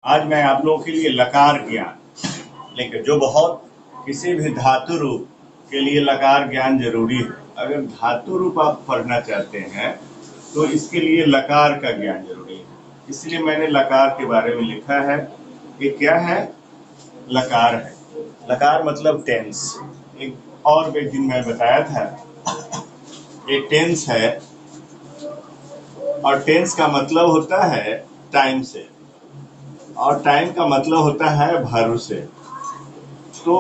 आज मैं आप लोगों के लिए लकार ज्ञान लेकर जो बहुत किसी भी धातु रूप के लिए लकार ज्ञान जरूरी है। अगर धातु रूप आप पढ़ना चाहते हैं तो इसके लिए लकार का ज्ञान जरूरी है। इसलिए मैंने लकार के बारे में लिखा है। ये क्या है? लकार है। लकार मतलब टेंस। एक और एक दिन मैं बताया था, ये टेंस है और टेंस का मतलब होता है टाइम से, और टाइम का मतलब होता है भरोसे। तो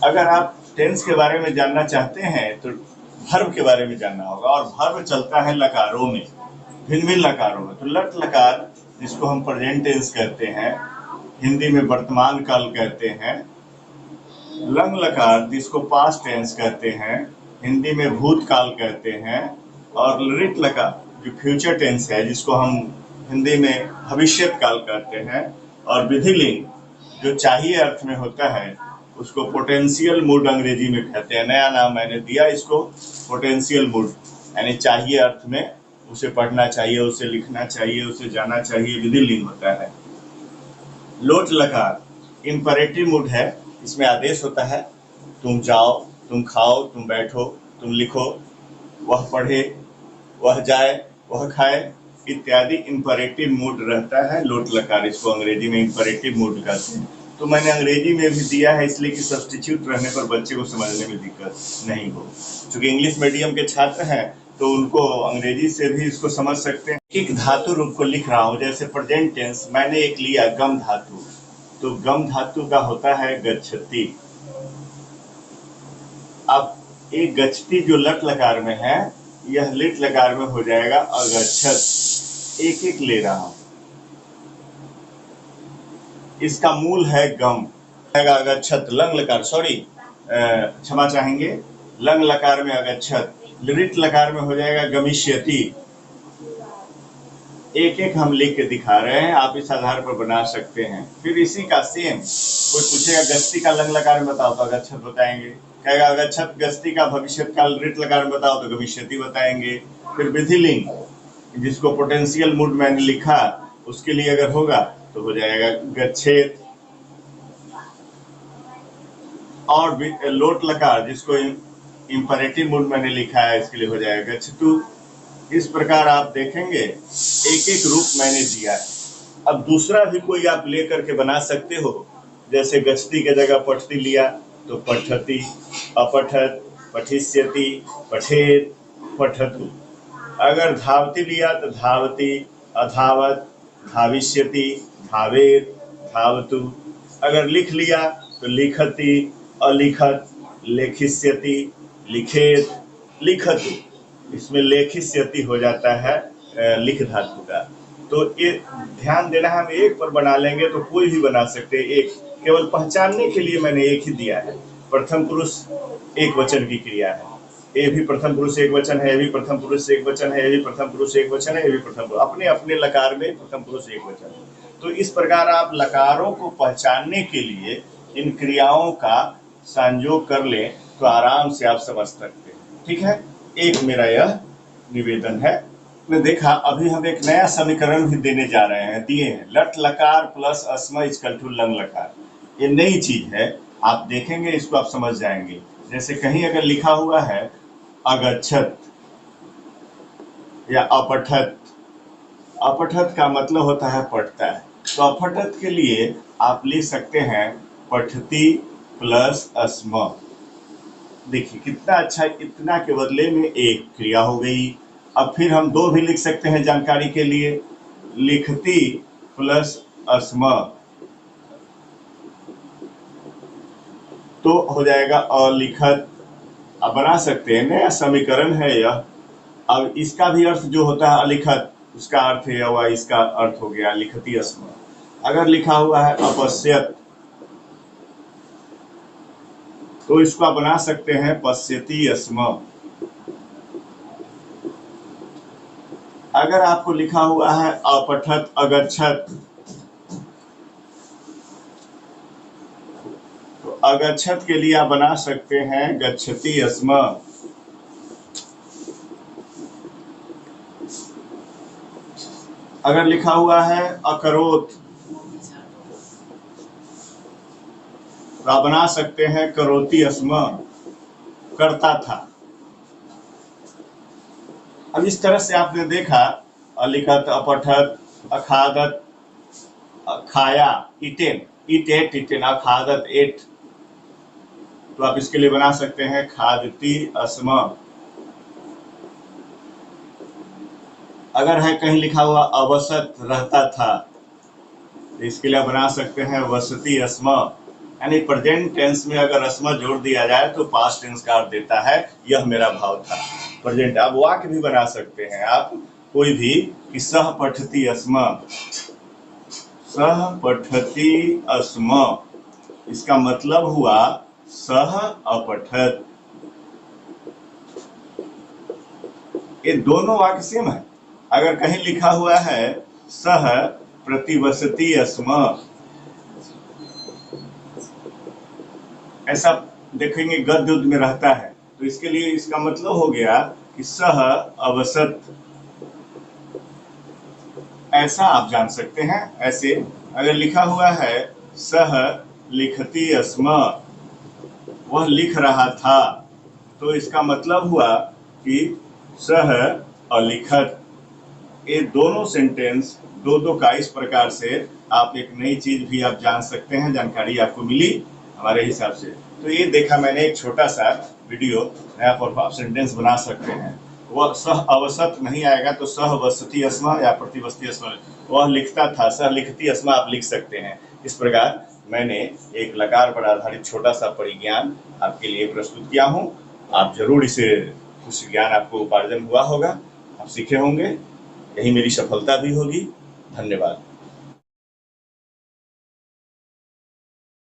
अगर आप टेंस के बारे में जानना चाहते हैं तो वर्ब के बारे में जानना होगा, और वर्ब चलता है लकारों में, भिन्न भिन्न लकारों में। तो लट लकार जिसको हम प्रेजेंट टेंस कहते हैं, हिंदी में वर्तमान काल कहते हैं। लंग लकार जिसको पास्ट टेंस कहते हैं, हिंदी में भूतकाल कहते हैं। और लिट लकार जो फ्यूचर टेंस है, जिसको हम हिंदी में भविष्यत काल कहते हैं। और विधिलिंग जो चाहिए अर्थ में होता है, उसको पोटेंशियल मूड अंग्रेजी में कहते हैं। नया नाम मैंने दिया इसको, पोटेंशियल मूड, यानी चाहिए अर्थ में उसे पढ़ना चाहिए, उसे लिखना चाहिए, उसे जाना चाहिए, विधिलिंग होता है। लोट लकार इंपरेटिव मूड है। इसमें आदेश होता है, तुम जाओ, तुम खाओ, तुम बैठो, तुम लिखो, वह पढ़े, वह जाए, वह खाए इत्यादि इंपरेटिव मूड रहता है लोट लकार। इसको अंग्रेजी में इंपरेटिव मूड कहते हैं। तो मैंने अंग्रेजी में भी दिया है इसलिए कि सब्स्टिट्यूट रहने पर बच्चे को समझने में दिक्कत नहीं हो। चूंकि इंग्लिश मीडियम के छात्र हैं तो उनको अंग्रेजी से भी इसको समझ सकते हैं। एक धातु रूप को लिख रहा हूं, जैसे प्रेजेंट टेंस मैंने एक लिया गम धातु, तो गम धातु का होता है गच्छति। अब एक गच्छति जो लट लकार में है, यह लिट लकार में हो जाएगा अगच्छत। एक एक ले रहा हूं। इसका मूल है गम, अगच्छत। लंग लकार, सॉरी, क्षमा चाहेंगे, लंग लकार में अगच्छत, लिट लकार में हो जाएगा गमिष्यति। एक एक हम लिख के दिखा रहे हैं, आप इस आधार पर बना सकते हैं। फिर इसी का सेम कोई पूछेगा गस्ती का लंग लकार में बताओ तो अगच्छत बताएंगे, कहेगा अगच्छत गस्ती का भविष्य काल लिट लकार में बताओ तो गमिष्यति बताएंगे। फिर विधिलिंग जिसको पोटेंशियल मूड मैंने लिखा, उसके लिए अगर होगा तो हो जाएगा गच्छेत। और लोट लकार जिसको इंपरेटिव मूड मैंने लिखा है, इसके लिए हो जाएगा गच्छतु। इस प्रकार आप देखेंगे एक एक रूप मैंने दिया है। अब दूसरा भी कोई आप लेकर के बना सकते हो। जैसे गच्छति के जगह पठती लिया तो पठति, अपठत, पठिष्यति, पठेत, पठतु। अगर धावती लिया तो धावती, अधावत, धाविष्यति, धावेत, धावतु। अगर लिख लिया तो लिखति, अलिखत, लेखिष्यति, लिखेत, लिखतु। इसमें लेखिष्यति हो जाता है लिख धातु का। तो ये ध्यान देना, हम एक पर बना लेंगे तो कोई भी बना सकते हैं। एक केवल पहचानने के लिए मैंने एक ही दिया है। प्रथम पुरुष एक वचन की क्रिया है, ये भी प्रथम पुरुष एक वचन है, ये भी प्रथम पुरुष एक वचन है, ये भी प्रथम पुरुष एक वचन है, ये भी प्रथम पुरुष, अपने अपने लकार में प्रथम पुरुष एक वचन है। तो इस प्रकार आप लकारों को पहचानने के लिए इन क्रियाओं का संयोग कर लें तो आराम से आप समझ सकते हैं। ठीक है, एक मेरा यह निवेदन है। मैं देखा अभी हम एक नया समीकरण भी देने जा रहे हैं, दिए हैं, लट लकार प्लस अस्म इक्वल टू लंग लकार। ये नई चीज है, आप देखेंगे इसको आप समझ जाएंगे। जैसे कहीं अगर लिखा हुआ है अगच्छत या अपठत, अपठत का मतलब होता है पढ़ता है, तो अपठत के लिए आप लिख सकते हैं पठती प्लस अस्म। देखिए कितना अच्छा, इतना के बदले में एक क्रिया हो गई। अब फिर हम दो भी लिख सकते हैं जानकारी के लिए, लिखती प्लस अस्म, तो हो जाएगा अलिखत। अब बना सकते हैं, नया समीकरण है यह। अब इसका भी अर्थ जो होता है अलिखत, उसका अर्थ है हुआ, इसका अर्थ हो गया लिखती अस्म। अगर लिखा हुआ है अपश्यत तो इसको आप बना सकते हैं पश्यति अस्म। अगर आपको लिखा हुआ है अपठत अगच्छत तो अगच्छत के लिए आप बना सकते हैं गच्छति अस्म। अगर लिखा हुआ है अकरोत तो आप बना सकते हैं करोति स्म, करता था। अब इस तरह से आपने देखा अलिखत, अपठत, अखादत, खाया, इटेन, इट एट, इटेन, अखादत एट। तो आप इसके लिए बना सकते हैं खादती अस्म। अगर है कहीं लिखा हुआ अवसत, रहता था, तो इसके लिए बना सकते हैं वसती अस्म। यानी प्रेजेंट टेंस में अगर अस्म जोड़ दिया जाए तो पास्ट टेंस का अर्थ देता है यह मेरा भाव था। प्रेजेंट आप वाक्य भी बना सकते हैं, आप कोई भी कि सह पठती अस्म, सह पठती अस्म, इसका मतलब हुआ सह अपठत। ये दोनों वाक्य सेम है। अगर कहीं लिखा हुआ है सह प्रतिवसती अस्म, ऐसा देखेंगे गद्य में रहता है, तो इसके लिए इसका मतलब हो गया कि सह अवसत। ऐसा आप जान सकते हैं। ऐसे अगर लिखा हुआ है सह लिखती अस्म, वह लिख रहा था, तो इसका मतलब हुआ कि सह अलिखत। ये दोनों सेंटेंस दो दो का इस प्रकार से आप एक नई चीज भी आप जान सकते हैं, जानकारी आपको मिली हमारे हिसाब से। तो ये देखा मैंने एक छोटा सा वीडियो, नया फॉर्म आप सेंटेंस बना सकते हैं। वह सह अवसत नहीं आएगा तो सह वसती अस्मा या प्रतिवसती अस्मा, वह लिखता था, सह लिखती अस्मा आप लिख सकते हैं। इस प्रकार मैंने एक लकार पर आधारित छोटा सा परिज्ञान आपके लिए प्रस्तुत किया हूँ। आप जरूर इसे कुछ ज्ञान आपको उपार्जन हुआ होगा, आप सीखे होंगे, यही मेरी सफलता भी होगी। धन्यवाद।